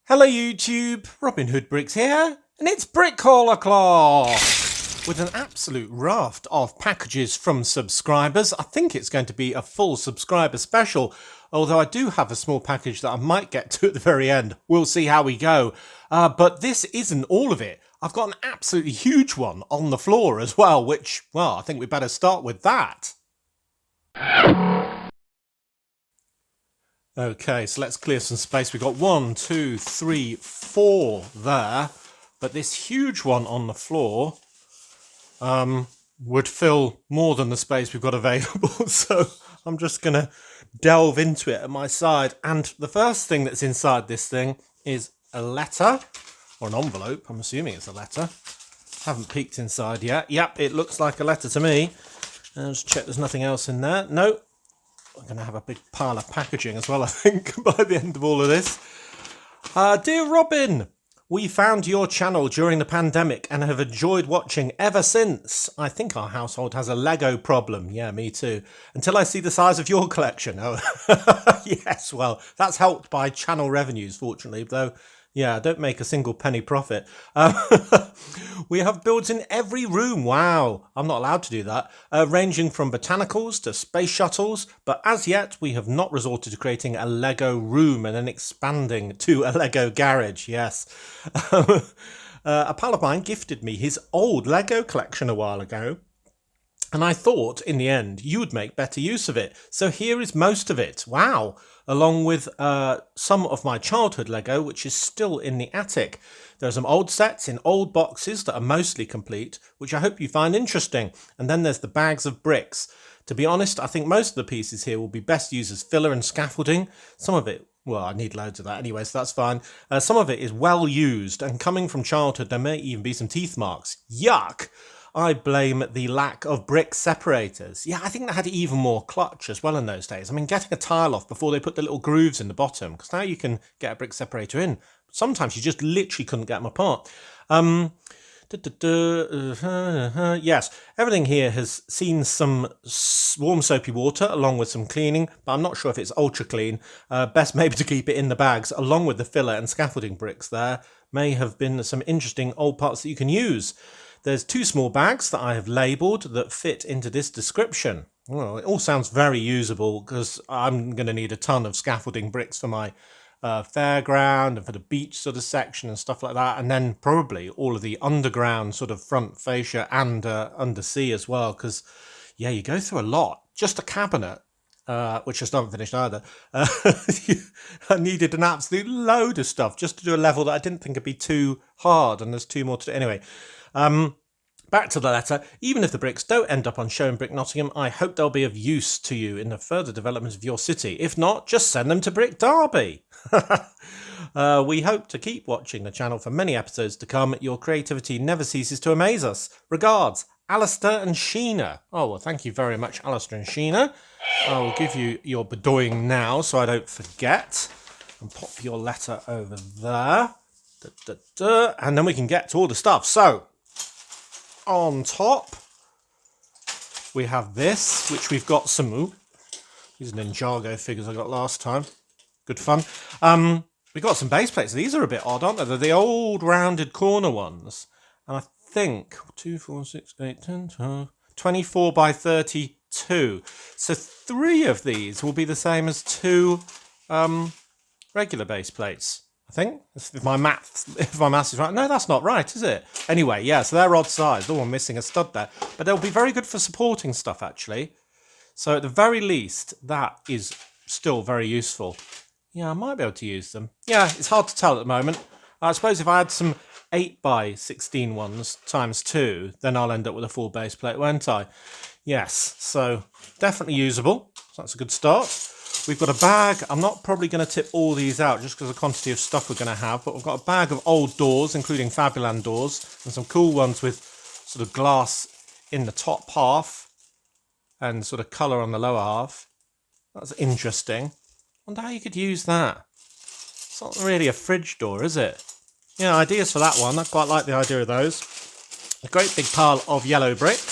Hello YouTube, Robin Hood Bricks here, and it's Brick Haul O'Clock! With an absolute raft of packages from subscribers. I think it's going to be a full subscriber special, although I do have a small package that I might get to at the very end. We'll see how we go. But this isn't all of it. I've got an absolutely huge one on the floor as well, which, well, I think we better start with that. Okay, so let's clear some space. We've got 1, 2, 3, 4 there, but this huge one on the floor would fill more than the space we've got available. So I'm just going to delve into it at my side. And the first thing that's inside this thing is a letter, or an envelope. I'm assuming it's a letter. Haven't peeked inside yet. Yep, it looks like a letter to me. Let's check there's nothing else in there. No. I'm going to have a big pile of packaging as well, I think, by the end of all of this. Dear Robin, we found your channel during the pandemic and have enjoyed watching ever since. I think our household has a Lego problem. Yeah, me too. Until I see the size of your collection. Oh, yes, well, that's helped by channel revenues, fortunately, though. Yeah, I don't make a single penny profit. We have builds in every room. Wow, I'm not allowed to do that. Ranging from botanicals to space shuttles. But as yet, we have not resorted to creating a Lego room and then expanding to a Lego garage. Yes. A pal of mine gifted me his old Lego collection a while ago. And I thought, in the end, you would make better use of it. So here is most of it. Wow. Along with some of my childhood Lego, which is still in the attic. There are some old sets in old boxes that are mostly complete, which I hope you find interesting. And then there's the bags of bricks. To be honest, I think most of the pieces here will be best used as filler and scaffolding. Some of it, well, I need loads of that anyway, so that's fine. Some of it is well used, and coming from childhood, there may even be some teeth marks. Yuck! I blame the lack of brick separators. Yeah, I think they had even more clutch as well in those days. I mean, getting a tile off before they put the little grooves in the bottom, because now you can get a brick separator in. Sometimes you just literally couldn't get them apart. Yes, everything here has seen some warm soapy water along with some cleaning, but I'm not sure if it's ultra clean. Best maybe to keep it in the bags along with the filler and scaffolding bricks there. May have been some interesting old parts that you can use. There's 2 small bags that I have labelled that fit into this description. Well, it all sounds very usable because I'm going to need a ton of scaffolding bricks for my fairground and for the beach sort of section and stuff like that. And then probably all of the underground sort of front fascia and undersea as well. Because, yeah, you go through a lot. Just a cabinet, which I still haven't finished either. I needed an absolute load of stuff just to do a level that I didn't think would be too hard. And there's 2 more to do. Anyway. Back to the letter. Even if the bricks don't end up on show in Brick Nottingham, I hope they'll be of use to you in the further development of your city. If not, just send them to Brick Derby. We hope to keep watching the channel for many episodes to come. Your creativity never ceases to amaze us. Regards, Alistair and Sheena. Oh, well, thank you very much, Alistair and Sheena. I will give you your bedoying now so I don't forget. And pop your letter over there. And then we can get to all the stuff. So, on top, we have this, which we've got some... Ooh, these are Ninjago figures I got last time. Good fun. We've got some base plates. These are a bit odd, aren't they? They're the old rounded corner ones. And I think 2, 4, 6, 8, 10, 12, 24 by 32. So 3 of these will be the same as 2 regular base plates. I think, if my maths is right. No, that's not right, is it? Anyway, yeah, so they're odd size. Oh, I'm missing a stud there. But they'll be very good for supporting stuff, actually. So at the very least, that is still very useful. Yeah, I might be able to use them. Yeah, it's hard to tell at the moment. I suppose if I had some 8 by 16 ones times 2, then I'll end up with a full base plate, won't I? Yes, so definitely usable. So that's a good start. We've got a bag. I'm not probably going to tip all these out just because of the quantity of stuff we're going to have, but we've got a bag of old doors, including Fabuland doors, and some cool ones with sort of glass in the top half and sort of colour on the lower half. That's interesting. I wonder how you could use that. It's not really a fridge door, is it? Yeah, ideas for that one. I quite like the idea of those. A great big pile of yellow bricks.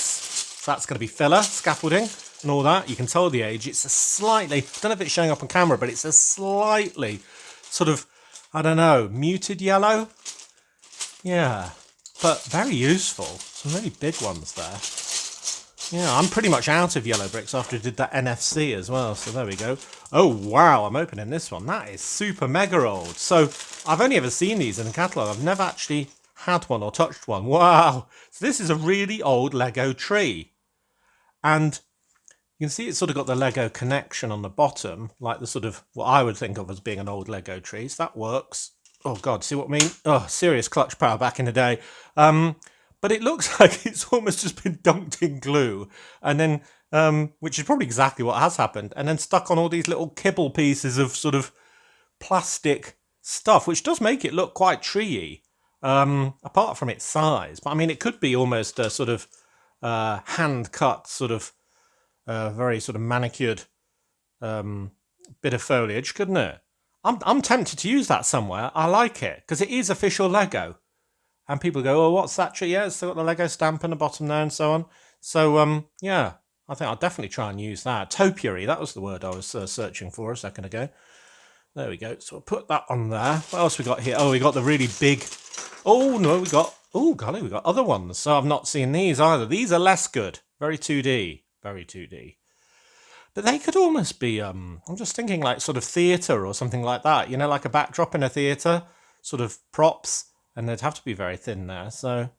So that's going to be filler, scaffolding, and all that. You can tell the age. It's a slightly, I don't know if it's showing up on camera, but it's a slightly sort of I don't know, muted yellow? Yeah, but very useful. Some really big ones there. Yeah, I'm pretty much out of yellow bricks after I did that NFC as well, so there we go. Oh, wow, I'm opening this one. That is super mega old. So I've only ever seen these in the catalogue. I've never actually had one or touched one. Wow. So this is a really old Lego tree. And you can see it's sort of got the Lego connection on the bottom, like the sort of what I would think of as being an old Lego tree. So that works. Oh, God, see what I mean? Oh, serious clutch power back in the day. But it looks like it's almost just been dunked in glue and then, which is probably exactly what has happened, and then stuck on all these little kibble pieces of sort of plastic stuff, which does make it look quite treey, apart from its size. But I mean, it could be almost a sort of hand cut, sort of very sort of manicured bit of foliage, couldn't it? I'm tempted to use that somewhere. I like it because it is official Lego. And people go, oh, what's that tree? Yeah, it's still got the Lego stamp on the bottom there and so on. So, yeah, I think I'll definitely try and use that. Topiary, that was the word I was searching for a second ago. There we go. So we'll put that on there. What else we got here? Oh, we got the really big... Oh, no, we got... Oh, golly, we got other ones. So I've not seen these either. These are less good. Very 2D. Very 2D. But they could almost be... I'm just thinking like sort of theatre or something like that. You know, like a backdrop in a theatre. Sort of props. And they'd have to be very thin there. So,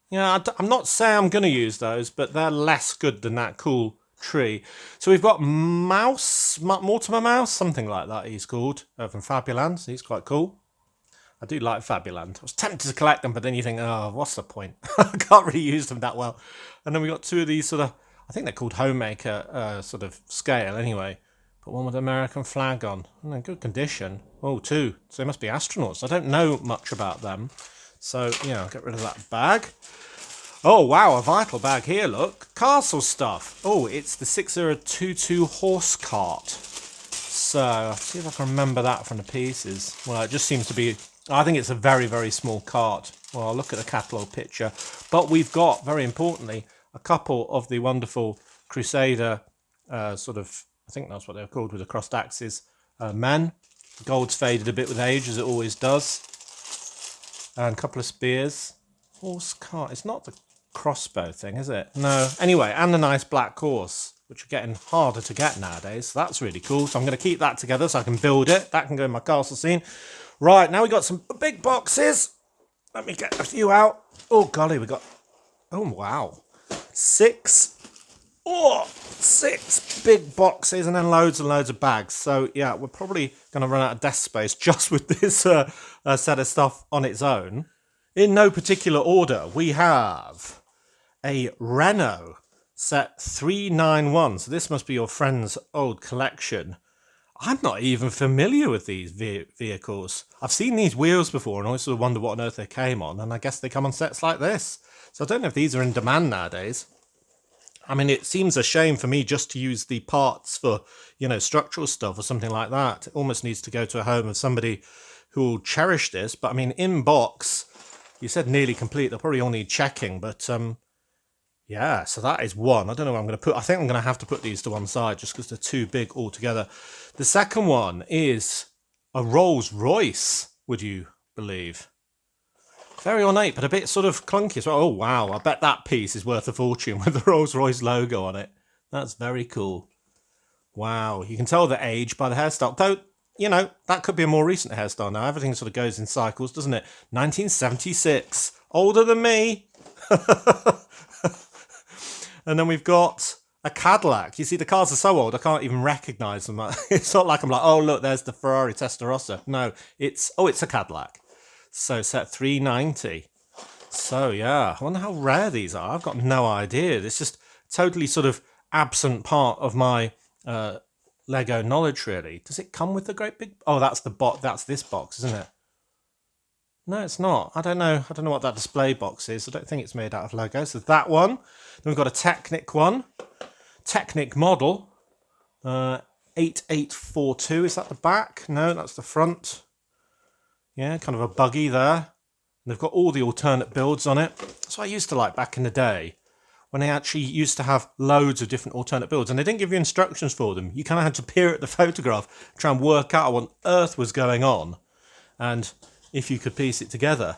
yeah, I'm not saying I'm going to use those, but they're less good than that cool tree. So we've got Mortimer Mouse, something like that he's called, from Fabuland. He's quite cool. I do like Fabuland. I was tempted to collect them, but then you think, oh, what's the point? I can't really use them that well. And then we got two of these sort of, I think they're called homemaker sort of scale anyway. But one with the American flag on. And in good condition. Oh, two. So they must be astronauts. I don't know much about them. So, yeah, I'll get rid of that bag. Oh, wow, a vital bag here, look. Castle stuff. Oh, it's the 6022 horse cart. So, I'll see if I can remember that from the pieces. Well, it just seems to be... I think it's a very, very small cart. Well, I'll look at the catalogue picture. But we've got, very importantly, a couple of the wonderful Crusader sort of... I think that's what they're called with the crossed axes. Men. Gold's faded a bit with age, as it always does. And a couple of spears. Horse cart. It's not the crossbow thing, is it? No. Anyway, and a nice black horse, which are getting harder to get nowadays. So that's really cool. So I'm going to keep that together so I can build it. That can go in my castle scene. Right, now we got some big boxes. Let me get a few out. Oh, golly, we got... Oh, wow. 6 big boxes and then loads and loads of bags. So yeah, we're probably going to run out of desk space just with this set of stuff on its own. In no particular order, we have a Renault set 391. So this must be your friend's old collection. I'm not even familiar with these vehicles. I've seen these wheels before and always sort of wonder what on earth they came on. And I guess they come on sets like this. So I don't know if these are in demand nowadays. I mean, it seems a shame for me just to use the parts for, you know, structural stuff or something like that. It almost needs to go to a home of somebody who will cherish this. But I mean, in box, you said nearly complete. They'll probably all need checking. But yeah, so that is one. I don't know what I'm going to put. I think I'm going to have to put these to one side just because they're too big altogether. The second one is a Rolls Royce, would you believe? Very ornate, but a bit sort of clunky as well. Oh, wow. I bet that piece is worth a fortune with the Rolls-Royce logo on it. That's very cool. Wow. You can tell the age by the hairstyle. Though, you know, that could be a more recent hairstyle now. Everything sort of goes in cycles, doesn't it? 1976. Older than me. And then we've got a Cadillac. You see, the cars are so old, I can't even recognise them. It's not like I'm like, oh, look, there's the Ferrari Testarossa. No, it's a Cadillac. So set 390. So yeah, I wonder how rare these are. I've got no idea. It's just totally sort of absent part of my Lego knowledge, really. Does it come with the great big... Oh, that's the box. That's this box, isn't it? No, it's not. I don't know. I don't know what that display box is. I don't think it's made out of Lego. So that one. Then we've got a Technic one. Technic model. 8842. Is that the back? No, that's the front. Yeah, kind of a buggy there. And they've got all the alternate builds on it. That's what I used to like back in the day, when they actually used to have loads of different alternate builds. And they didn't give you instructions for them. You kind of had to peer at the photograph, try and work out what on earth was going on. And if you could piece it together,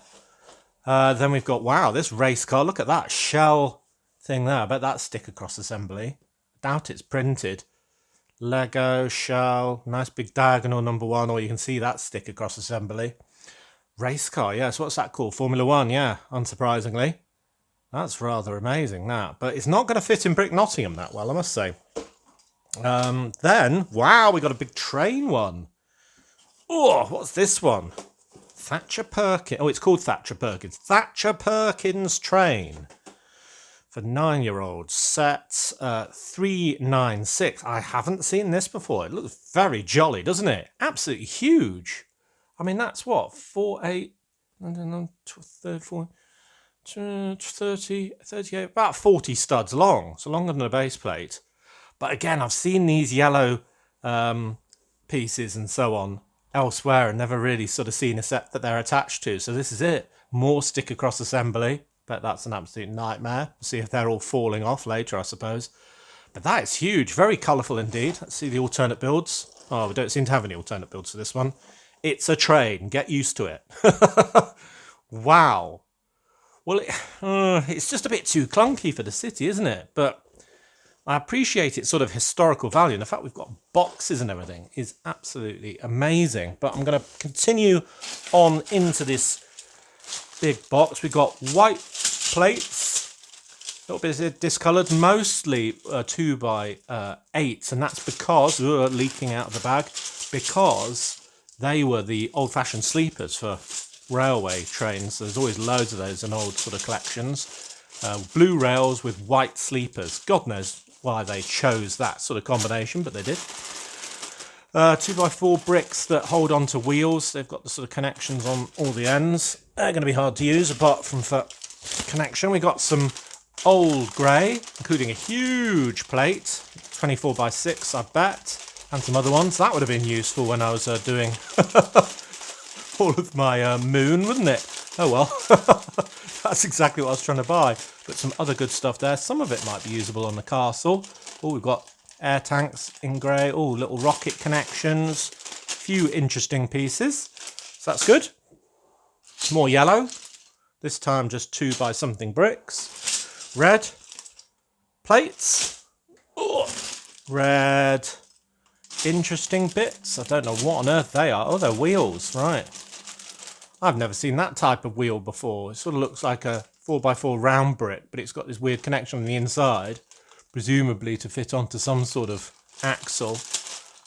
then we've got, wow, this race car. Look at that shell thing there. I bet that's sticker cross assembly. Doubt it's printed. Lego, shell, nice big diagonal number 1, or you can see that sticker cross assembly. Race car, yes, what's that called? Formula 1, yeah, unsurprisingly. That's rather amazing, that. But it's not going to fit in Brick Nottingham that well, I must say. Then, wow, we got a big train one. Oh, what's this one? Thatcher Perkins. Oh, it's called Thatcher Perkins. Thatcher Perkins train. For 9-year-olds, set 396. I haven't seen this before. It looks very jolly, doesn't it? Absolutely huge. I mean, that's what? 4, 8, 30, 38, about 40 studs long. So longer than a base plate. But again, I've seen these yellow pieces and so on elsewhere and never really sort of seen a set that they're attached to. So this is it. More sticker cross assembly. Bet that's an absolute nightmare. We'll see if they're all falling off later, I suppose. But that is huge. Very colourful indeed. Let's see the alternate builds. Oh, we don't seem to have any alternate builds for this one. It's a train. Get used to it. Wow. Well, it's just a bit too clunky for the city, isn't it? But I appreciate its sort of historical value. And the fact we've got boxes and everything is absolutely amazing. But I'm going to continue on into this big box. We've got white plates, a little bit discoloured, mostly 2x8s, and that's because leaking out of the bag, because they were the old-fashioned sleepers for railway trains. There's always loads of those in old sort of collections. Blue rails with white sleepers. God knows why they chose that sort of combination, but they did. 2x4 bricks that hold on to wheels. They've got the sort of connections on all the ends. They're going to be hard to use apart from for connection. We got some old grey, including a huge plate, 24x6, I bet, and some other ones. That would have been useful when I was doing all of my moon, wouldn't it? Oh well, that's exactly what I was trying to buy. But some other good stuff there. Some of it might be usable on the castle. Oh, we've got air tanks in grey. Oh, little rocket connections. A few interesting pieces. So that's good. More yellow. This time just 2x something bricks. Red. Plates. Oh, red. Interesting bits. I don't know what on earth they are. Oh, they're wheels. Right. I've never seen that type of wheel before. It sort of looks like a 4x4 round brick, but it's got this weird connection on the inside, presumably to fit onto some sort of axle.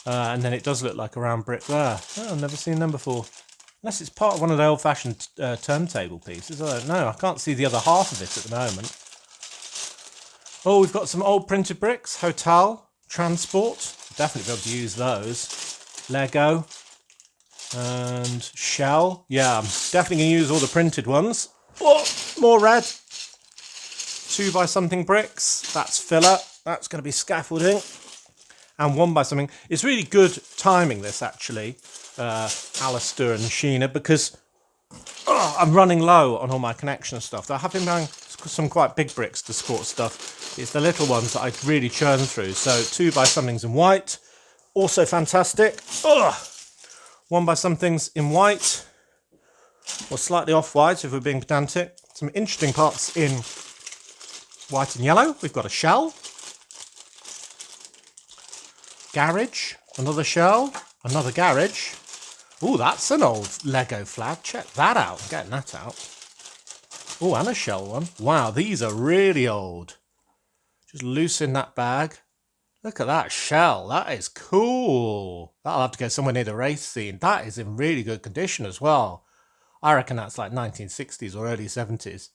And then it does look like a round brick there. Oh, I've never seen them before. Unless it's part of one of the old-fashioned turntable pieces. I don't know. I can't see the other half of it at the moment. Oh, we've got some old printed bricks. Hotel, transport. Definitely be able to use those. Lego. And shell. Yeah, I'm definitely going to use all the printed ones. Oh, more red. 2x something bricks. That's filler. That's going to be scaffolding. And 1x something. It's really good timing, this, actually, Alistair and Sheena, because I'm running low on all my connection stuff. I have been buying some quite big bricks to support stuff. It's the little ones that I really churn through. So 2x somethings in white. Also fantastic. 1x somethings in white. Or slightly off-white if we're being pedantic. Some interesting parts in white and yellow. We've got a shell. Garage. Another shell. Another garage. Oh, that's an old Lego flag. Check that out. I'm getting that out. Oh, and a shell one. Wow, these are really old. Just loosen that bag. Look at that shell. That is cool. That'll have to go somewhere near the race scene. That is in really good condition as well. I reckon that's like 1960s or early 70s.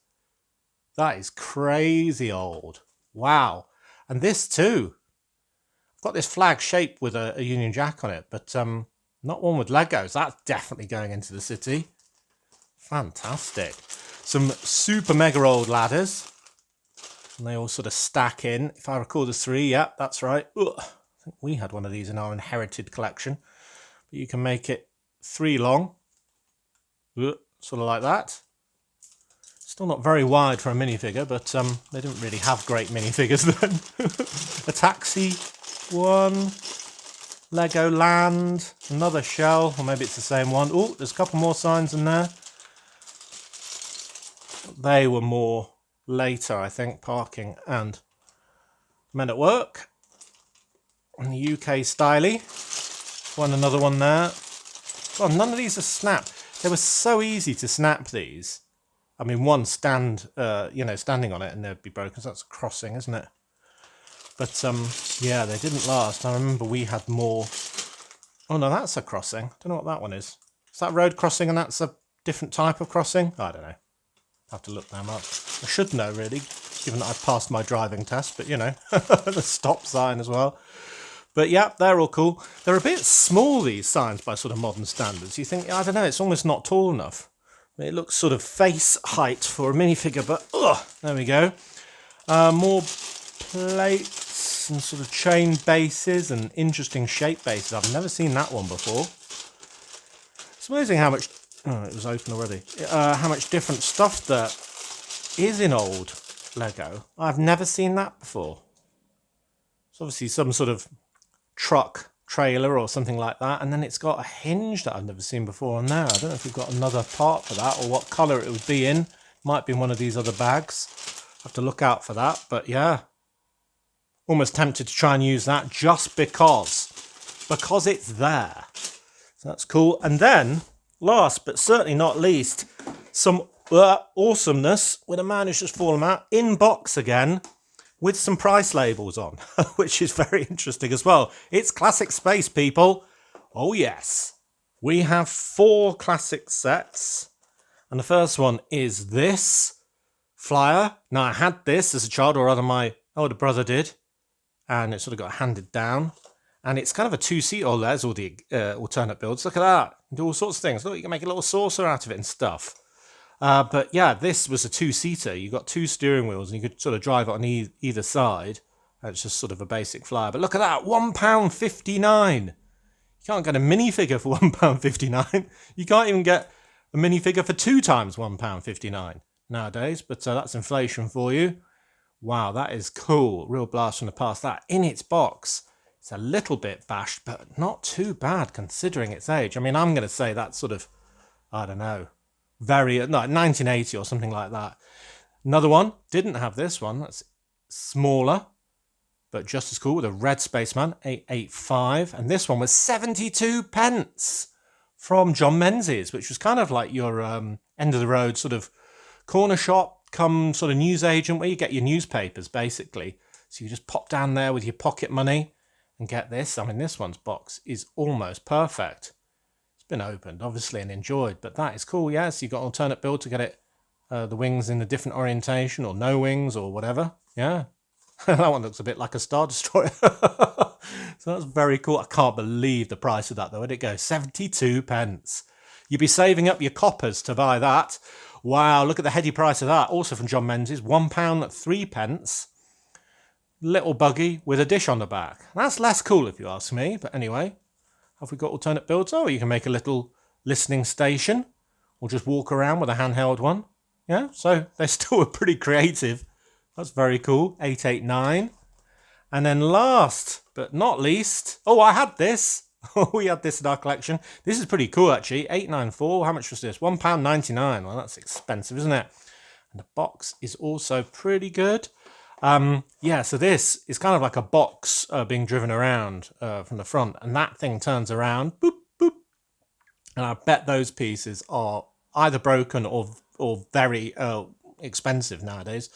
That is crazy old. Wow. And this too. I've got this flag shape with a Union Jack on it, but not one with Legos. That's definitely going into the city. Fantastic. Some super mega old ladders. And they all sort of stack in. If I recall the 3, yeah, that's right. Ugh. I think we had one of these in our inherited collection. But you can make it 3 long. Ugh. Sort of like that. Still not very wide for a minifigure, but they didn't really have great minifigures then. A taxi one. Legoland, another shell, or maybe it's the same one. Oh, there's a couple more signs in there. They were more later, I think, parking and men at work. And the UK styly. Another one there. God, none of these are snapped. They were so easy to snap these. I mean, one standing on it and they'd be broken. So that's a crossing, isn't it? But yeah, they didn't last. I remember we had more. Oh no, that's a crossing. Don't know what that one is. Is that road crossing and that's a different type of crossing? I don't know. I'll have to look them up. I should know really, given that I've passed my driving test. But you know, the stop sign as well. But yeah, they're all cool. They're a bit small, these signs, by sort of modern standards. You think, I don't know, it's almost not tall enough. It looks sort of face height for a minifigure, but there we go. More plates and sort of chain bases and interesting shape bases. I've never seen that one before. It's amazing how much... Oh, it was open already. How much different stuff there is in old Lego. I've never seen that before. It's obviously some sort of truck trailer or something like that, and then it's got a hinge that I've never seen before on there. I don't know if we've got another part for that or what colour it would be in. Might be in one of these other bags. Have to look out for that, but yeah, almost tempted to try and use that just because it's there. So that's cool. And then last but certainly not least, some awesomeness with a man who's just fallen out in box again, with some price labels on, which is very interesting as well. It's classic space, people. Oh, yes. We have 4 classic sets. And the first one is this flyer. Now, I had this as a child, or rather my older brother did. And it sort of got handed down. And it's kind of a 2-seat. Oh, there's all the alternate builds. Look at that. You do all sorts of things. Look, you can make a little saucer out of it and stuff. But yeah, this was a 2-seater. You got 2 steering wheels and you could sort of drive it on either side. And it's just sort of a basic flyer. But look at that, £1.59. You can't get a minifigure for £1.59. You can't even get a minifigure for 2 times £1.59 nowadays. But that's inflation for you. Wow, that is cool. Real blast from the past. That in its box. It's a little bit bashed, but not too bad considering its age. I mean, I'm going to say that's sort of, I don't know, 1980 or something like that. Another one, didn't have this one. That's smaller, but just as cool, with a red spaceman, 885. And this one was 72 pence from John Menzies, which was kind of like your end of the road sort of corner shop come sort of news agent where you get your newspapers, basically. So you just pop down there with your pocket money and get this. I mean, this one's box is almost perfect. Been opened obviously and enjoyed, but that is cool. Yes, you've got alternate build to get it the wings in a different orientation or no wings or whatever. Yeah. That one looks a bit like a Star Destroyer. So that's very cool. I can't believe the price of that though. Where'd it go? 72 pence. You'd be saving up your coppers to buy that. Wow, look at the heady price of that. Also from John Menzies, £1.03. Little buggy with a dish on the back. That's less cool if you ask me, but anyway. Have we got alternate builds? Oh, you can make a little listening station or just walk around with a handheld one. Yeah, so they still were pretty creative. That's very cool. 889. And then last but not least, oh, I had this. We had this in our collection. This is pretty cool, actually. 894. How much was this? £1.99. Well, that's expensive, isn't it? And the box is also pretty good. Yeah, so this is kind of like a box being driven around from the front, and that thing turns around, boop, boop. And I bet those pieces are either broken or very expensive nowadays.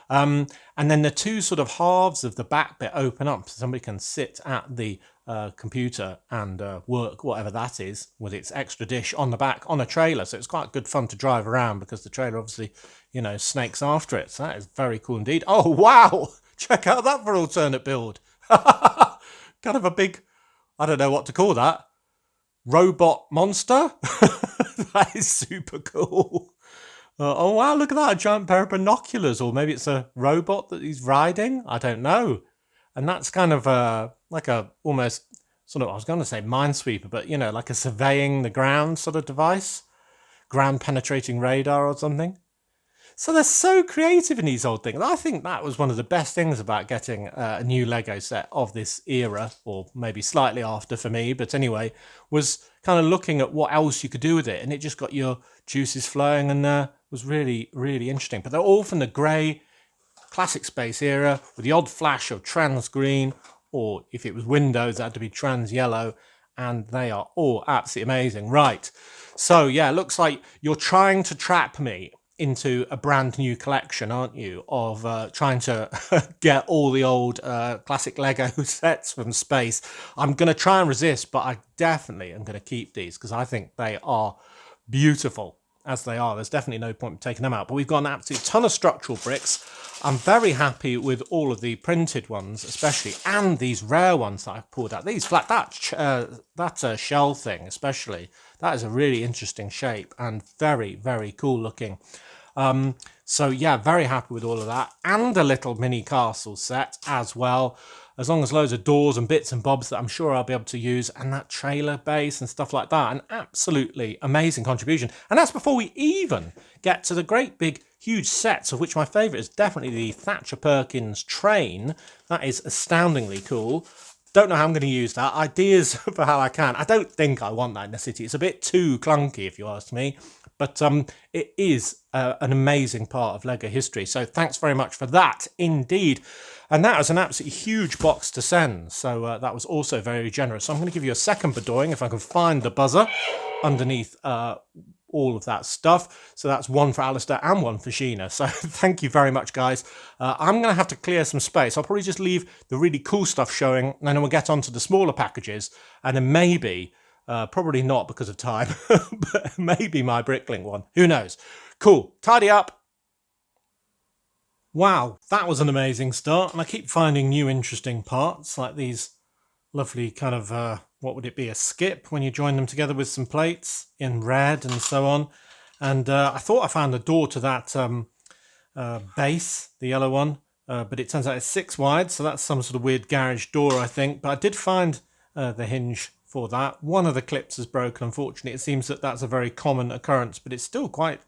And then the 2 sort of halves of the back bit open up so somebody can sit at the computer and work, whatever that is, with its extra dish on the back on a trailer. So it's quite good fun to drive around because the trailer obviously, you know, snakes after it. So that is very cool indeed. Oh, wow. Check out that for alternate build. Kind of a big, I don't know what to call that. Robot monster. That is super cool. Oh, wow, look at that. A giant pair of binoculars. Or maybe it's a robot that he's riding. I don't know. And that's kind of like a almost sort of, I was going to say minesweeper, but, you know, like a surveying the ground sort of device. Ground penetrating radar or something. So they're so creative in these old things. I think that was one of the best things about getting a new Lego set of this era, or maybe slightly after for me, but anyway, was kind of looking at what else you could do with it, and it just got your juices flowing, and was really, really interesting. But they're all from the grey classic space era with the odd flash of trans green, or if it was Windows, it had to be trans yellow, and they are all absolutely amazing. Right. So yeah, it looks like you're trying to trap me into a brand new collection, aren't you? Of trying to get all the old classic Lego sets from space. I'm going to try and resist, but I definitely am going to keep these because I think they are beautiful as they are. There's definitely no point in taking them out. But we've got an absolute ton of structural bricks. I'm very happy with all of the printed ones, especially, and these rare ones that I've pulled out. These flat, that shell thing, especially, that is a really interesting shape and very, very cool looking. So yeah, very happy with all of that, and a little mini castle set as well, as long as loads of doors and bits and bobs that I'm sure I'll be able to use, and that trailer base and stuff like that. An absolutely amazing contribution. And that's before we even get to the great big huge sets, of which my favourite is definitely the Thatcher Perkins train. That is astoundingly cool. Don't know how I'm going to use that. Ideas for how I can. I don't think I want that in the city. It's a bit too clunky, if you ask me. But it is an amazing part of LEGO history. So thanks very much for that, indeed. And that was an absolutely huge box to send. So that was also very generous. So I'm going to give you a second bedoring if I can find the buzzer underneath all of that stuff. So that's one for Alistair and one for Sheena. So thank you very much, guys. I'm going to have to clear some space. I'll probably just leave the really cool stuff showing, and then we'll get on to the smaller packages, and then maybe, probably not because of time, but maybe my Bricklink one. Who knows? Cool. Tidy up. Wow, that was an amazing start. And I keep finding new interesting parts, like these lovely kind of, what would it be, a skip when you join them together with some plates in red and so on. And I thought I found a door to that base, the yellow one, but it turns out it's 6 wide, so that's some sort of weird garage door, I think. But I did find the hinge for that. One of the clips is broken, unfortunately. It seems that that's a very common occurrence, but it's still quite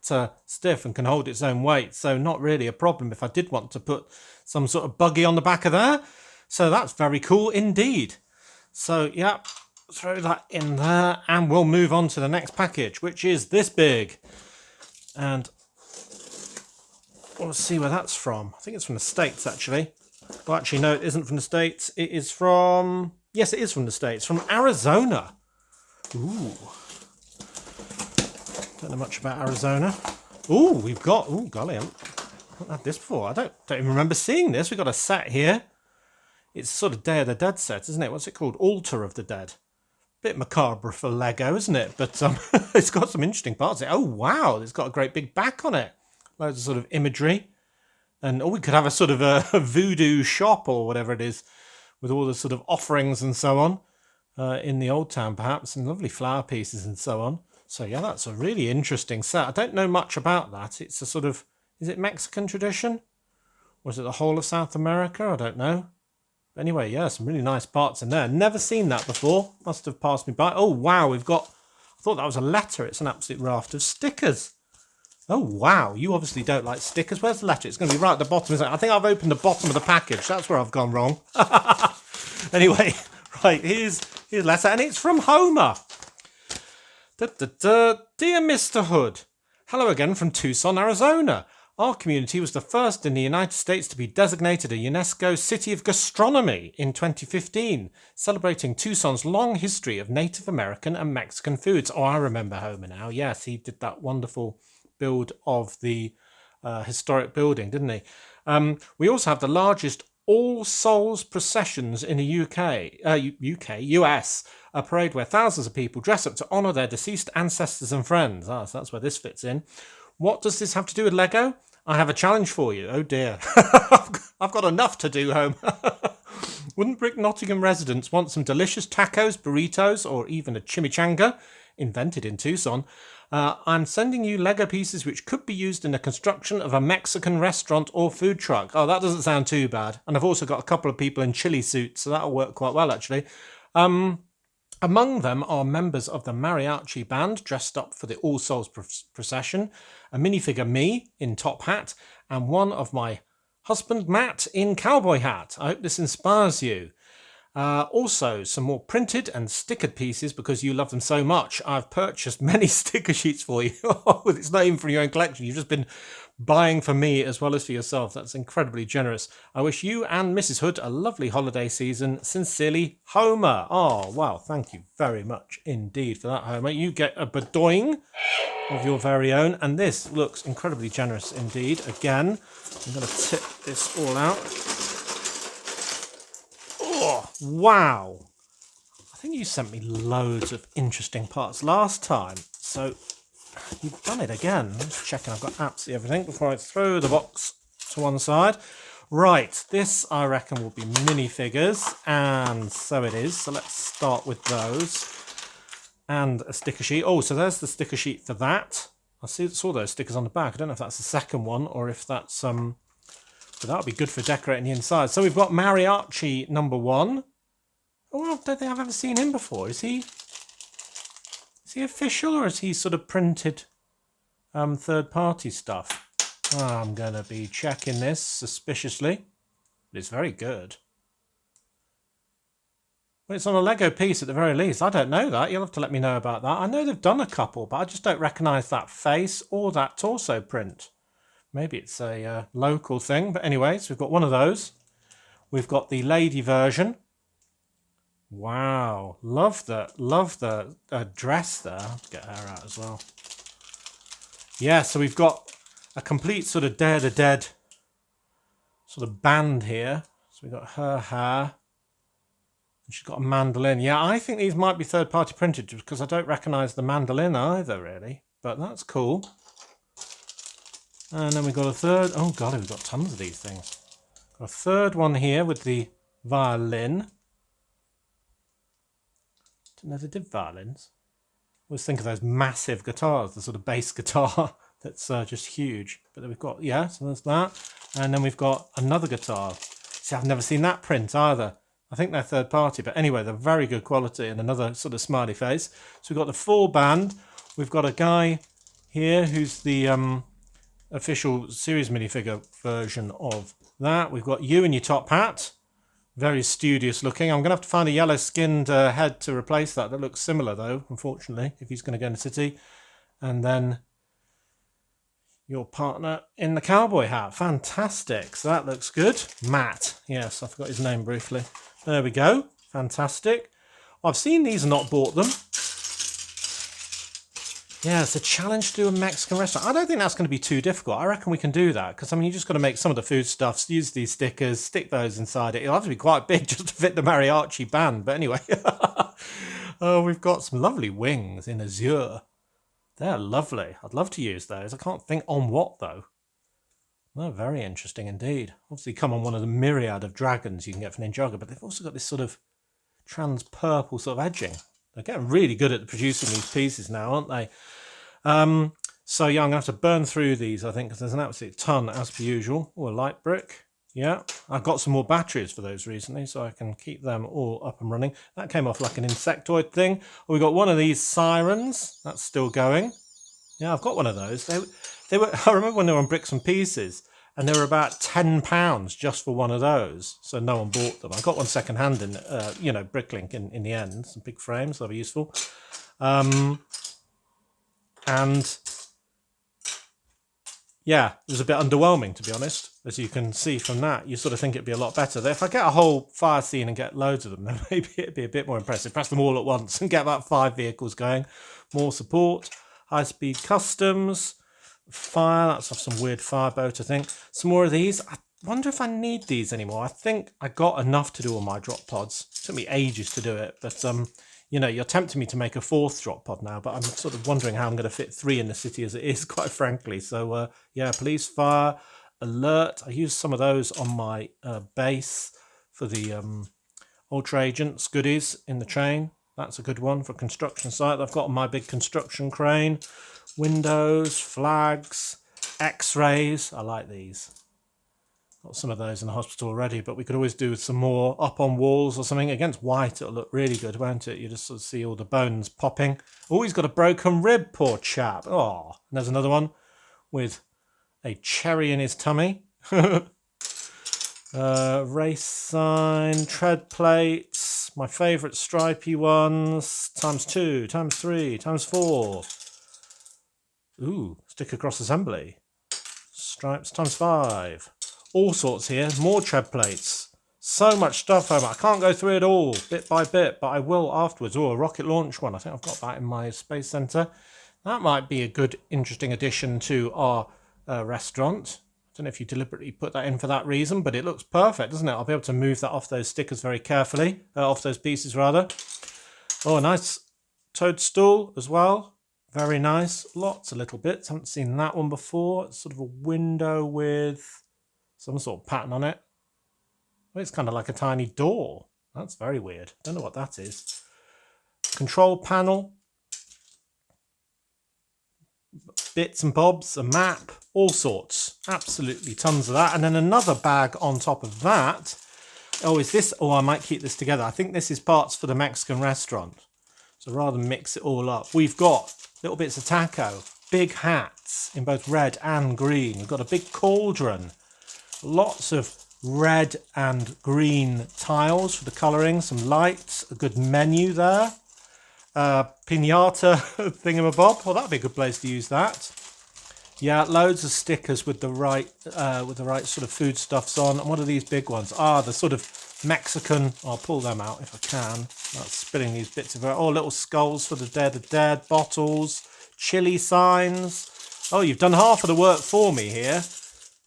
stiff and can hold its own weight, so not really a problem if I did want to put some sort of buggy on the back of there. So that's very cool indeed. So yeah, throw that in there, and we'll move on to the next package, which is this big. And we'll see where that's from. I think it's from the States, actually. Well, actually, no, it isn't from the States. It is from... Yes, it is from the States. From Arizona. Ooh. Don't know much about Arizona. Ooh, we've got... Ooh, golly, I haven't had this before. I don't even remember seeing this. We've got a set here. It's sort of Day of the Dead set, isn't it? What's it called? Altar of the Dead. Bit macabre for Lego, isn't it? But it's got some interesting parts. Oh, wow. It's got a great big back on it. Loads of sort of imagery. And we could have a sort of a voodoo shop or whatever it is, with all the sort of offerings and so on in the old town, perhaps, and lovely flower pieces and so on. So, yeah, that's a really interesting set. I don't know much about that. It's a sort of... Is it Mexican tradition? Or is it the whole of South America? I don't know. But anyway, yeah, some really nice parts in there. Never seen that before. Must have passed me by. Oh, wow, we've got... I thought that was a letter. It's an absolute raft of stickers. Oh, wow. You obviously don't like stickers. Where's the letter? It's going to be right at the bottom. I think I've opened the bottom of the package. That's where I've gone wrong. Anyway, right, here's the letter. And it's from Homer. Dear Mr. Hood, hello again from Tucson, Arizona. Our community was the first in the United States to be designated a UNESCO City of Gastronomy in 2015, celebrating Tucson's long history of Native American and Mexican foods. Oh, I remember Homer now. Yes, he did that wonderful build of the historic building, didn't he? We also have the largest All Souls processions in the US, a parade where thousands of people dress up to honour their deceased ancestors and friends. So that's where this fits in. What does this have to do with Lego? I have a challenge for you. Oh dear. I've got enough to do, Home. Wouldn't Brick Nottingham residents want some delicious tacos, burritos, or even a chimichanga, invented in Tucson? I'm sending you Lego pieces which could be used in the construction of a Mexican restaurant or food truck. Oh, that doesn't sound too bad. And I've also got a couple of people in chili suits, so that'll work quite well, actually. Among them are members of the mariachi band dressed up for the All Souls procession, a minifigure me in top hat, and one of my husband Matt in cowboy hat. I hope this inspires you. Also, some more printed and stickered pieces because you love them so much. I've purchased many sticker sheets for you. It's not even from your own collection. You've just been buying for me as well as for yourself. That's incredibly generous. I wish you and Mrs. Hood a lovely holiday season. Sincerely, Homer. Oh, wow. Thank you very much indeed for that, Homer. You get a bedoing of your very own. And this looks incredibly generous indeed. Again, I'm going to tip this all out. Oh, wow. I think you sent me loads of interesting parts last time. So you've done it again. I'm just checking I've got absolutely everything before I throw the box to one side. Right, this I reckon will be minifigures, and so it is. So let's start with those. And a sticker sheet. Oh, so there's the sticker sheet for that. I saw those stickers on the back. I don't know if that's the second one or if that's but that'll be good for decorating the inside. So we've got Mariachi number 1. Oh, well, I don't think I've ever seen him before. Is he official, or is he sort of printed third-party stuff? I'm going to be checking this suspiciously. But it's very good. Well, it's on a Lego piece at the very least. I don't know that. You'll have to let me know about that. I know they've done a couple, but I just don't recognise that face or that torso print. Maybe it's a local thing. But anyways, we've got one of those. We've got the lady version. Wow. Love the dress there. Let's get her out as well. Yeah, so we've got a complete sort of Dare the Dead sort of band here. So we've got her hair. And she's got a mandolin. Yeah, I think these might be third-party printed because I don't recognise the mandolin either, really. But that's cool. And then we've got a third. Oh, God, we've got tons of these things. Got a third one here with the violin. Didn't know they did violins. Always think of those massive guitars, the sort of bass guitar that's just huge. But then we've got, yeah, so there's that. And then we've got another guitar. See, I've never seen that print either. I think they're third party, but anyway, they're very good quality, and another sort of smiley face. So we've got the full band. We've got a guy here who's the official series minifigure version of that. We've got you in your top hat. Very studious looking. I'm going to have to find a yellow skinned head to replace that. That looks similar though, unfortunately, if he's going to go in the city. And then your partner in the cowboy hat. Fantastic. So that looks good. Matt. Yes, I forgot his name briefly. There we go. Fantastic. I've seen these and not bought them. Yeah, it's a challenge to do a Mexican restaurant. I don't think that's going to be too difficult. I reckon we can do that because, I mean, you just got to make some of the foodstuffs, use these stickers, stick those inside it. It'll have to be quite big just to fit the mariachi band. But anyway, oh, we've got some lovely wings in azure. They're lovely. I'd love to use those. I can't think on what, though. They're very interesting indeed. Obviously come on one of the myriad of dragons you can get from Ninjago, but they've also got this sort of trans-purple sort of edging. They're getting really good at producing these pieces now, aren't they? So yeah, I'm going to have to burn through these, I think, because there's an absolute ton, as per usual. Oh, a light brick. Yeah, I've got some more batteries for those recently, so I can keep them all up and running. That came off like an insectoid thing. Oh, we got one of these sirens. That's still going. Yeah, I've got one of those. They were. I remember when they were on Bricks and Pieces, and they were about £10 just for one of those. So no one bought them. I got one second hand in, Bricklink in the end. Some big frames, that'll be useful. And yeah, it was a bit underwhelming, to be honest. As you can see from that, you sort of think it'd be a lot better. If I get a whole fire scene and get loads of them, then maybe it'd be a bit more impressive. Press them all at once and get about 5 vehicles going. More support, high-speed customs, fire. That's off some weird fireboat, I think. Some more of these. I wonder if I need these anymore. I think I got enough to do all my drop pods. It took me ages to do it, but you're tempting me to make a 4th drop pod now, but I'm sort of wondering how I'm going to fit 3 in the city as it is, quite frankly. So, yeah, police, fire, alert. I used some of those on my base for the Ultra Agents goodies in the train. That's a good one for construction site. I've got on my big construction crane. Windows, flags, X-rays. I like these. Got some of those in the hospital already, but we could always do some more up on walls or something. Against white, it'll look really good, won't it? You just sort of see all the bones popping. Oh, he's got a broken rib, poor chap. Oh, and there's another one with a cherry in his tummy. Race sign, tread plates, my favourite stripy ones, ×2, ×3, ×4. Ooh, sticker cross assembly. Stripes ×5. All sorts here, more tread plates. So much stuff, Homer. I can't go through it all bit by bit, but I will afterwards. Oh, a rocket launch one. I think I've got that in my space centre. That might be a good, interesting addition to our restaurant. I don't know if you deliberately put that in for that reason, but it looks perfect, doesn't it? I'll be able to move that off those stickers very carefully. Off those pieces, rather. Oh, a nice toadstool as well. Very nice. Lots of little bits. Haven't seen that one before. It's sort of a window with some sort of pattern on it. Well, it's kind of like a tiny door. That's very weird. Don't know what that is. Control panel. Bits and bobs, a map, all sorts. Absolutely tons of that. And then another bag on top of that. Oh, is this? Oh, I might keep this together. I think this is parts for the Mexican restaurant. So rather than mix it all up, we've got little bits of taco, big hats in both red and green. We've got a big cauldron, lots of red and green tiles for the colouring, some lights, a good menu there. Pinata thingamabob. Well, that'd be a good place to use that. Yeah, loads of stickers with the right sort of foodstuffs on. And what are these big ones? Ah, the sort of Mexican. I'll pull them out if I can. That's spilling these bits of it. Oh, little skulls for the dead, bottles, chili signs. Oh, you've done half of the work for me here.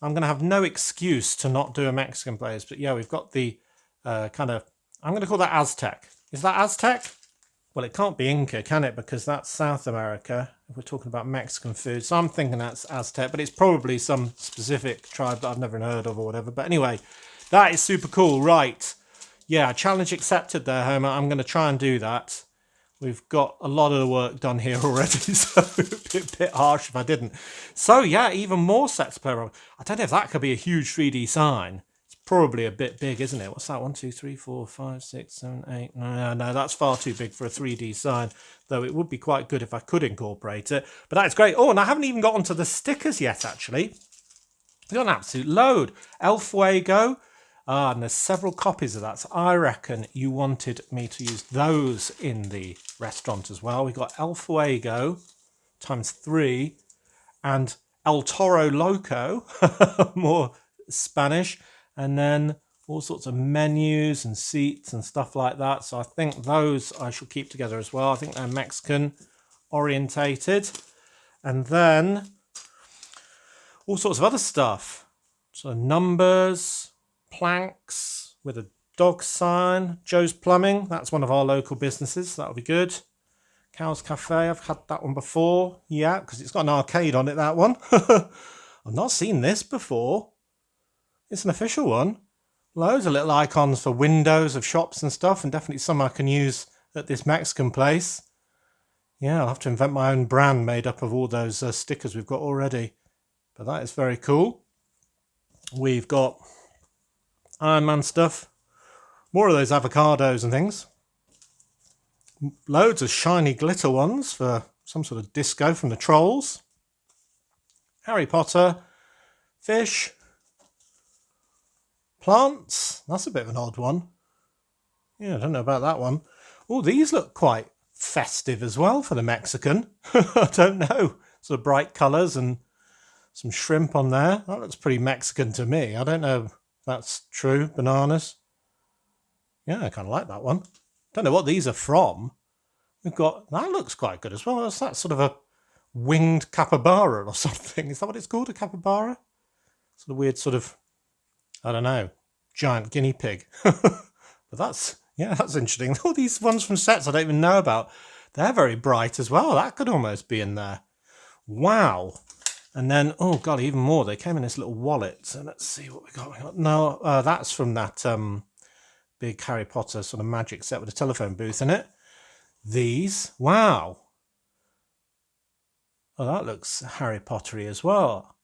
I'm going to have no excuse to not do a Mexican place. But yeah, we've got the kind of, I'm going to call that Aztec. Is that Aztec? Well, it can't be Inca, can it? Because that's South America. If we're talking about Mexican food. So I'm thinking that's Aztec, but it's probably some specific tribe that I've never heard of or whatever. But anyway, that is super cool. Right. Yeah, challenge accepted there, Homer. I'm going to try and do that. We've got a lot of the work done here already, so it'd be a bit harsh if I didn't. So yeah, even more sets to play around. I don't know if that could be a huge 3D sign. Probably a bit big, isn't it? What's that? 1, 2, 3, 4, 5, 6, 7, 8. No, that's far too big for a 3D sign. Though it would be quite good if I could incorporate it. But that's great. Oh, and I haven't even got onto the stickers yet, actually. We've got an absolute load. El Fuego. And there's several copies of that. So I reckon you wanted me to use those in the restaurant as well. We've got El Fuego ×3 and El Toro Loco, more Spanish. And then all sorts of menus and seats and stuff like that. So I think those I shall keep together as well. I think they're Mexican orientated. And then all sorts of other stuff. So numbers, planks with a dog sign. Joe's Plumbing. That's one of our local businesses. That'll be good. Cow's Cafe. I've had that one before. Yeah, because it's got an arcade on it, that one. I've not seen this before. It's an official one. Loads of little icons for windows of shops and stuff, and definitely some I can use at this Mexican place. Yeah, I'll have to invent my own brand made up of all those stickers we've got already. But that is very cool. We've got Iron Man stuff. More of those avocados and things. Loads of shiny glitter ones for some sort of disco from the Trolls. Harry Potter. Fish. Plants. That's a bit of an odd one. Yeah, I don't know about that one. Oh, these look quite festive as well for the Mexican. I don't know. Sort of bright colours and some shrimp on there. That looks pretty Mexican to me. I don't know if that's true. Bananas. Yeah, I kind of like that one. Don't know what these are from. We've got, that looks quite good as well. Is that sort of a winged capybara or something? Is that what it's called, a capybara? Sort of weird sort of, I don't know, giant guinea pig. But that's interesting. All these ones from sets I don't even know about. They're very bright as well. That could almost be in there. Wow. And then, oh God, even more. They came in this little wallet. So let's see what we got. No, that's from that big Harry Potter sort of magic set with a telephone booth in it. These, wow. Oh, that looks Harry Pottery as well.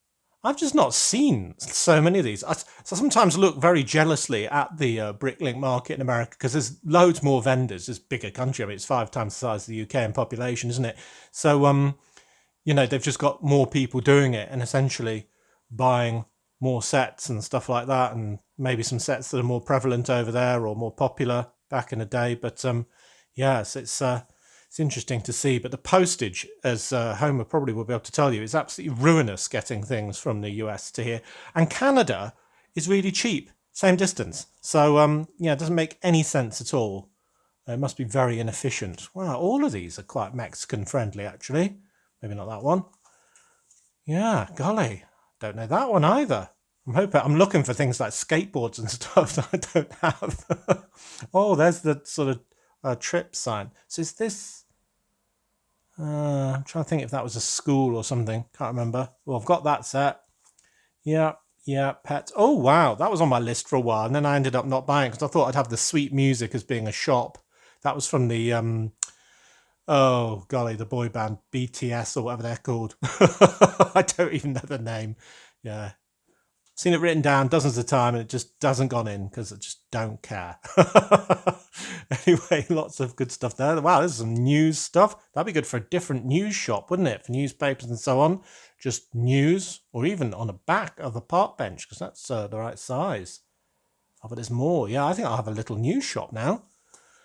I've just not seen so many of these. I sometimes look very jealously at the bricklink market in America because there's loads more vendors. It's a bigger country. I mean, it's 5 times the size of the UK in population, isn't it? So, they've just got more people doing it and essentially buying more sets and stuff like that, and maybe some sets that are more prevalent over there or more popular back in the day. But yes, it's interesting to see. But the postage, as Homer probably will be able to tell you, is absolutely ruinous getting things from the US to here. And Canada is really cheap, same distance. So it doesn't make any sense at all. It must be very inefficient. Wow, all of these are quite Mexican friendly, actually. Maybe not that one. Yeah, golly, don't know that one either. I'm looking for things like skateboards and stuff that I don't have. Oh, there's the sort of trip sign. So is this? I'm trying to think if that was a school or something. Can't remember. Well, I've got that set. Yeah, pets. Oh, wow, that was on my list for a while, and then I ended up not buying it because I thought I'd have the sweet music as being a shop. That was from the oh golly, the boy band BTS or whatever they're called. I don't even know the name. Yeah, seen it written down dozens of times and it just doesn't gone in because I just don't care. Anyway, lots of good stuff there. Wow, there's some news stuff. That'd be good for a different news shop, wouldn't it? For newspapers and so on. Just news, or even on the back of a park bench because that's the right size. Oh, but there's more. Yeah, I think I'll have a little news shop now.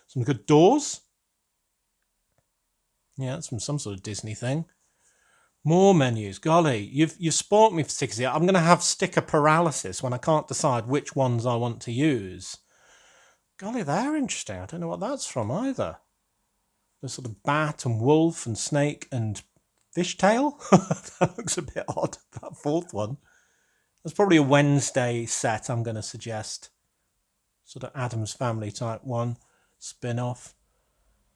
Some good doors. Yeah, it's from some sort of Disney thing. More menus. Golly, you've spoilt me for stickers here. I'm going to have sticker paralysis when I can't decide which ones I want to use. Golly, they're interesting. I don't know what that's from either. The sort of bat and wolf and snake and fishtail. That looks a bit odd, that fourth one. That's probably a Wednesday set, I'm going to suggest. Sort of Addams Family type one. Spin-off.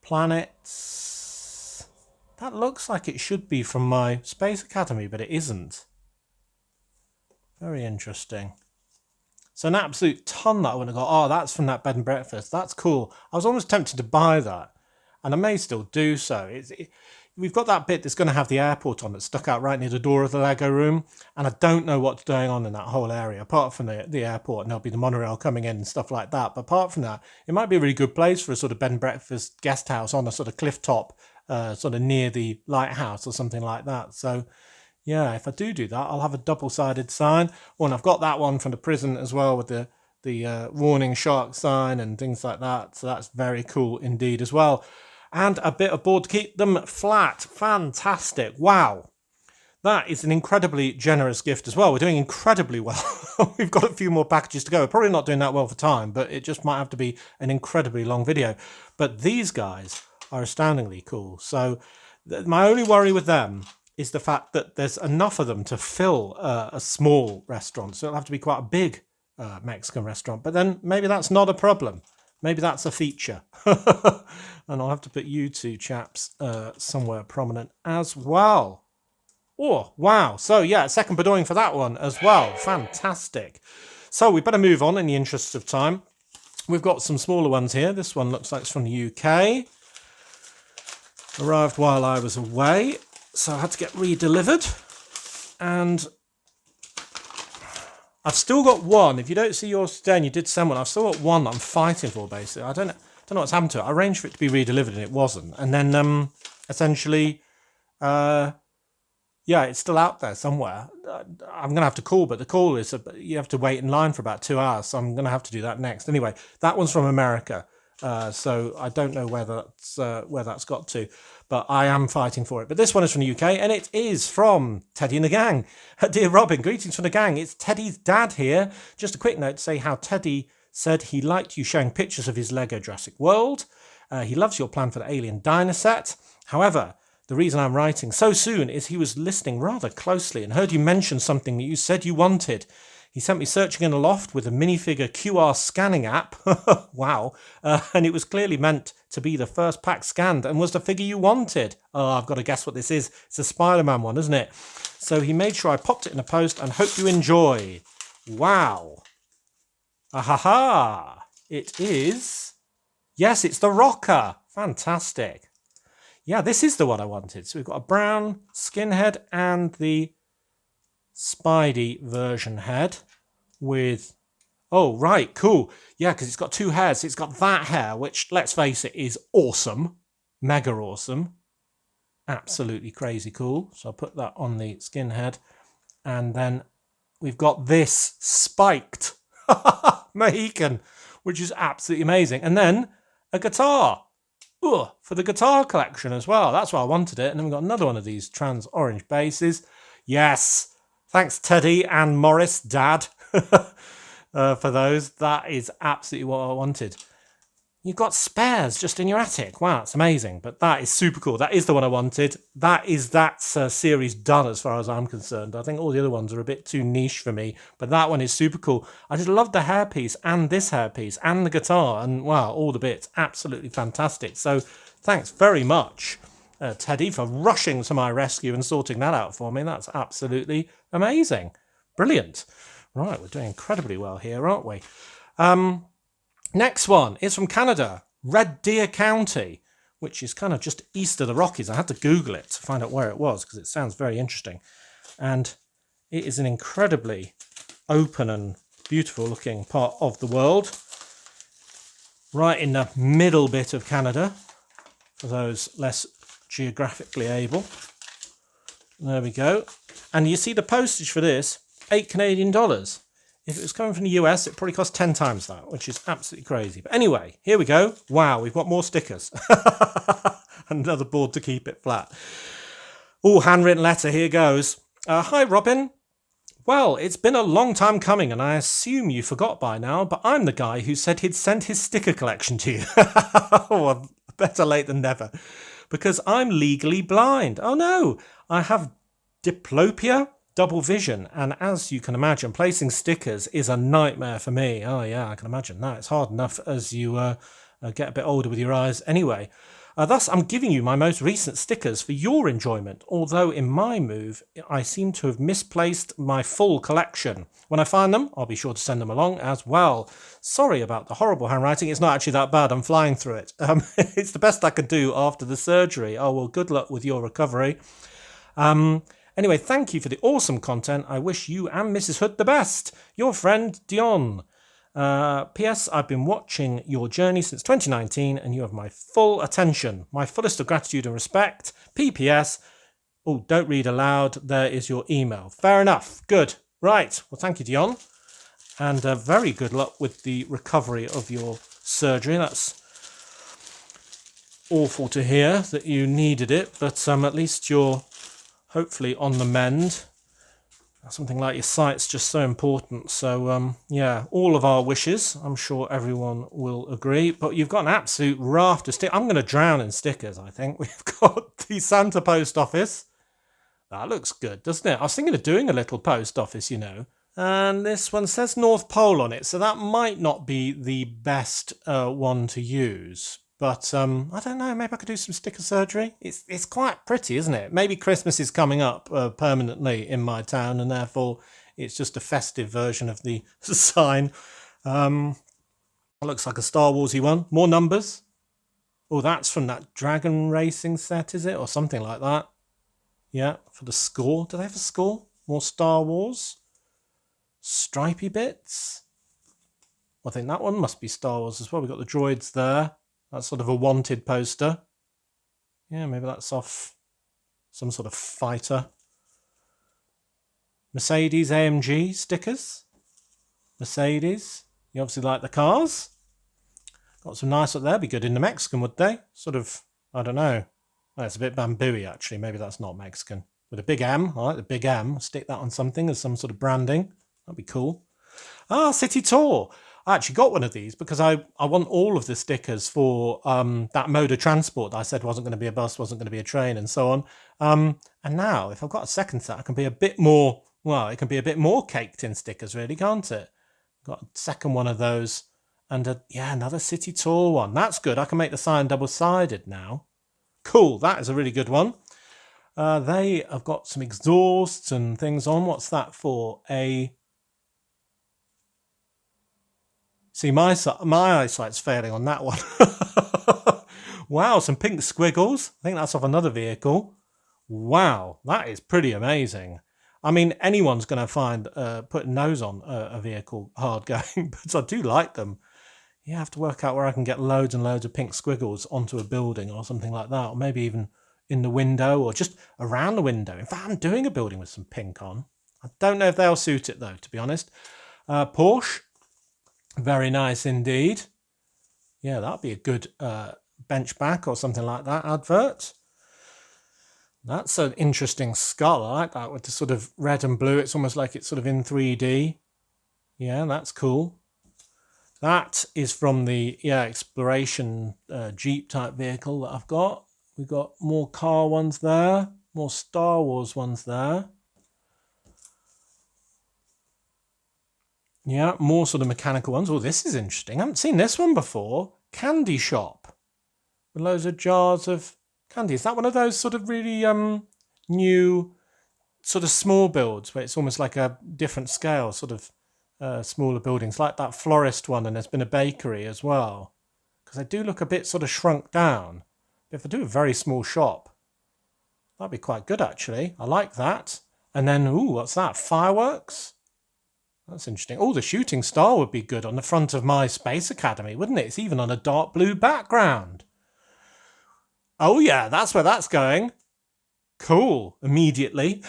Planets. That looks like it should be from my Space Academy, but it isn't. Very interesting. So an absolute ton that I wouldn't have got. Oh, that's from that bed and breakfast. That's cool. I was almost tempted to buy that, and I may still do so. We've got that bit that's going to have the airport on it stuck out right near the door of the Lego room, and I don't know what's going on in that whole area, apart from the airport, and there'll be the monorail coming in and stuff like that. But apart from that, it might be a really good place for a sort of bed and breakfast guest house on a sort of cliff top, sort of near the lighthouse or something like that. So yeah, if I do that, I'll have a double-sided sign. Oh, and I've got that one from the prison as well with the warning shark sign and things like that. So that's very cool indeed as well. And a bit of board to keep them flat. Fantastic. Wow. That is an incredibly generous gift as well. We're doing incredibly well. We've got a few more packages to go. We're probably not doing that well for time, but it just might have to be an incredibly long video. But these guys are astoundingly cool. So my only worry with them is the fact that there's enough of them to fill a small restaurant. So it'll have to be quite a big Mexican restaurant. But then maybe that's not a problem. Maybe that's a feature. And I'll have to put you two chaps somewhere prominent as well. Oh, wow. So, yeah, second Bedoing for that one as well. Fantastic. So we better move on in the interests of time. We've got some smaller ones here. This one looks like it's from the UK. Arrived while I was away, so I had to get re-delivered. And I've still got one. If you don't see yours today and you did send one, I've still got one that I'm fighting for, basically. I don't know what's happened to it. I arranged for it to be re-delivered and it wasn't. And then essentially, yeah, it's still out there somewhere. I'm going to have to call, but the call is you have to wait in line for about 2 hours. So I'm going to have to do that next. Anyway, that one's from America. So I don't know where that's got to, but I am fighting for it. But this one is from the UK, and it is from Teddy and the gang. Dear Robin, greetings from the gang. It's Teddy's dad here. Just a quick note to say how Teddy said he liked you showing pictures of his Lego Jurassic World. He loves your plan for the Alien Diner set. However, the reason I'm writing so soon is he was listening rather closely and heard you mention something that you said you wanted. He sent me searching in a loft with a minifigure QR scanning app. Wow. And it was clearly meant to be the first pack scanned and was the figure you wanted. Oh, I've got to guess what this is. It's a Spider-Man one, isn't it? So he made sure I popped it in the post and hope you enjoy. Wow. Ahaha. It is. Yes, it's the Rocker. Fantastic. Yeah, this is the one I wanted. So we've got a brown skinhead and the Spidey version head with... Oh, right, cool. Yeah, because it's got two hairs. It's got that hair, which, let's face it, is awesome. Mega awesome. Absolutely crazy cool. So I'll put that on the skin head. And then we've got this spiked Mohican, which is absolutely amazing. And then a guitar. For the guitar collection as well. That's why I wanted it. And then we've got another one of these trans orange bases. Yes. Thanks, Teddy and Morris, Dad, for those. That is absolutely what I wanted. You've got spares just in your attic. Wow, that's amazing. But that is super cool. That is the one I wanted. That's series done as far as I'm concerned. I think all the other ones are a bit too niche for me. But that one is super cool. I just love the hairpiece and this hairpiece and the guitar. And wow, all the bits. Absolutely fantastic. So thanks very much, Teddy, for rushing to my rescue and sorting that out for me. That's absolutely amazing. Brilliant. Right, we're doing incredibly well here, aren't we? Next one is from Canada, Red Deer County, which is kind of just east of the Rockies. I had to Google it to find out where it was because it sounds very interesting. And it is an incredibly open and beautiful looking part of the world. Right in the middle bit of Canada, for those less geographically able. There we go. And you see the postage for this, $8 Canadian. If it was coming from the US, it probably cost 10 times that, which is absolutely crazy. But anyway, here we go. Wow, we've got more stickers. Another board to keep it flat. Oh, handwritten letter, here goes. Hi, Robin. Well, it's been a long time coming, and I assume you forgot by now, but I'm the guy who said he'd sent his sticker collection to you. Oh, better late than never. Because I'm legally blind. Oh, no. I have diplopia, double vision, and as you can imagine, placing stickers is a nightmare for me. Oh yeah, I can imagine that. It's hard enough as you get a bit older with your eyes anyway. Thus, I'm giving you my most recent stickers for your enjoyment, although in my move, I seem to have misplaced my full collection. When I find them, I'll be sure to send them along as well. Sorry about the horrible handwriting. It's not actually that bad. I'm flying through it. It's the best I could do after the surgery. Oh, well, good luck with your recovery. Anyway, thank you for the awesome content. I wish you and Mrs. Hood the best. Your friend, Dion. P.S. I've been watching your journey since 2019 and you have my full attention. My fullest of gratitude and respect. P.P.S. Oh, don't read aloud. There is your email. Fair enough. Good. Right. Well, thank you, Dion. And very good luck with the recovery of your surgery. That's awful to hear that you needed it, but at least you're hopefully on the mend. Something like your sight's just so important. So, yeah, all of our wishes. I'm sure everyone will agree. But you've got an absolute raft of stickers. I'm going to drown in stickers, I think. We've got the Santa post office. That looks good, doesn't it? I was thinking of doing a little post office, you know. And this one says North Pole on it, so that might not be the best one to use. But I don't know, maybe I could do some sticker surgery. It's quite pretty, isn't it? Maybe Christmas is coming up permanently in my town, and therefore it's just a festive version of the sign. It looks like a Star Warsy one. More numbers. Oh, that's from that Dragon Racing set, is it? Or something like that. Yeah, for the score. Do they have a score? More Star Wars. Stripy bits. I think that one must be Star Wars as well. We've got the droids there. That's sort of a wanted poster. Yeah, maybe that's off some sort of fighter. Mercedes AMG stickers. Mercedes. You obviously like the cars. Got some nice up there. Be good in the Mexican, would they? Sort of, I don't know. That's a bit bamboo-y, actually. Maybe that's not Mexican. With a big M. I like the big M. Stick that on something as some sort of branding. That'd be cool. Ah, City Tour. I actually got one of these because I want all of the stickers for that mode of transport that I said wasn't going to be a bus, wasn't going to be a train, and so on. And now, if I've got a second set, I can be a bit more, well, it can be a bit more caked in stickers, really, can't it? Got a second one of those. And, yeah, another City Tour one. That's good. I can make the sign double-sided now. Cool. That is a really good one. They have got some exhausts and things on. What's that for? See, my eyesight's failing on that one. Wow, some pink squiggles. I think that's off another vehicle. Wow, that is pretty amazing. I mean, anyone's going to find putting those on a vehicle hard going, but I do like them. You have to work out where I can get loads and loads of pink squiggles onto a building or something like that, or maybe even in the window or just around the window. In fact, I'm doing a building with some pink on. I don't know if they'll suit it though, to be honest. Porsche, very nice indeed. Yeah, that'd be a good bench back or something like that advert. That's an interesting skull. I like that with the sort of red and blue. It's almost like it's sort of in 3D. Yeah, that's cool. That is from the exploration Jeep type vehicle that I've got. We've got more car ones there, more Star Wars ones there. Yeah, more sort of mechanical ones. Oh, this is interesting. I haven't seen this one before. Candy shop with loads of jars of candy. Is that one of those sort of really new sort of small builds where it's almost like a different scale, sort of smaller buildings, like that florist one, and there's been a bakery as well, because they do look a bit sort of shrunk down. But if I do a very small shop, that'd be quite good actually. I like that. And then, ooh, what's that? Fireworks? That's interesting. Oh, the shooting star would be good on the front of my Space Academy, wouldn't it? It's even on a dark blue background. Oh yeah, that's where that's going. Cool. Immediately.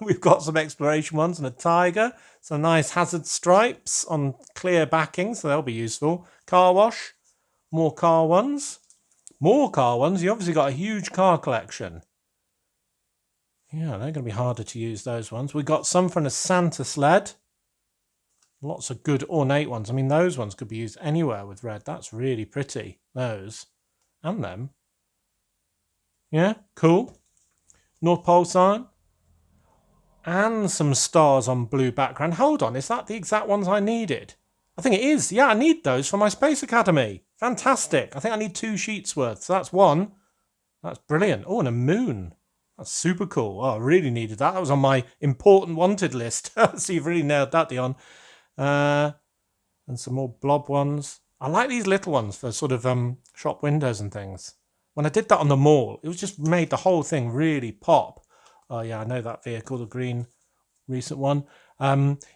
We've got some exploration ones and a tiger. Some nice hazard stripes on clear backing, so they'll be useful. Car wash. More car ones. More car ones. You obviously got a huge car collection. Yeah, they're going to be harder to use, those ones. We got some from a Santa sled. Lots of good ornate ones. I mean, those ones could be used anywhere with red. That's really pretty. Those. And them. Yeah, cool. North Pole sign. And some stars on blue background. Hold on, is that the exact ones I needed? I think it is. Yeah, I need those for my Space Academy. Fantastic. I think I need 2 sheets worth. So that's one. That's brilliant. Oh, and a moon. That's super cool. Oh, I really needed that. That was on my important wanted list. So you've really nailed that, Dion. And some more blob ones. I like these little ones for sort of shop windows and things. When I did that on the mall, it was just made the whole thing really pop. Oh yeah, I know that vehicle, the green recent one.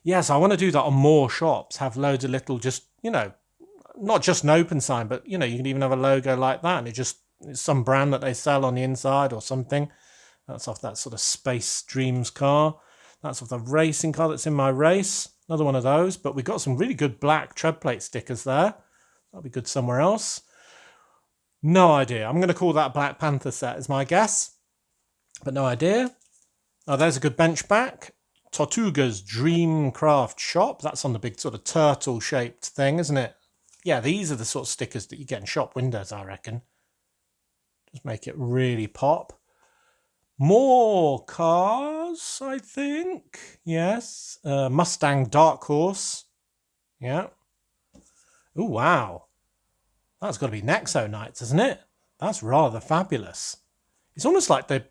Yes, I want to do that on more shops. Have loads of little, just, you know, not just an open sign, but, you know, you can even have a logo like that, and it's some brand that they sell on the inside or something. That's off that sort of Space Dreams car. That's off the racing car that's in my race. Another one of those. But we've got some really good black tread plate stickers there. That'll be good somewhere else. No idea. I'm going to call that Black Panther set as my guess. But no idea. Oh, there's a good bench back. Tortuga's Dream Craft Shop. That's on the big sort of turtle-shaped thing, isn't it? Yeah, these are the sort of stickers that you get in shop windows, I reckon. Just make it really pop. More cars, I think. Yes. Mustang Dark Horse. Yeah. Oh, wow. That's got to be Nexo Nights, isn't it? That's rather fabulous. It's almost like the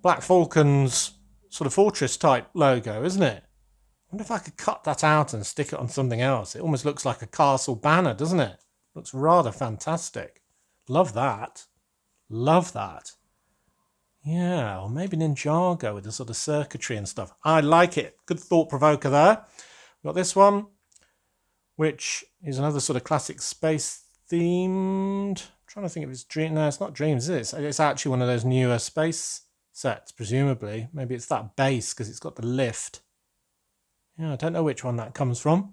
Black Falcon's sort of fortress type logo, isn't it? I wonder if I could cut that out and stick it on something else. It almost looks like a castle banner, doesn't it? Looks rather fantastic. Love that. Love that. Yeah, or maybe Ninjago with the sort of circuitry and stuff. I like it. Good thought provoker there. We've got this one, which is another sort of classic space themed. I'm trying to think if it's Dream. No, it's not Dreams, is it? It's actually one of those newer space sets, presumably. Maybe it's that base because it's got the lift. Yeah, I don't know which one that comes from,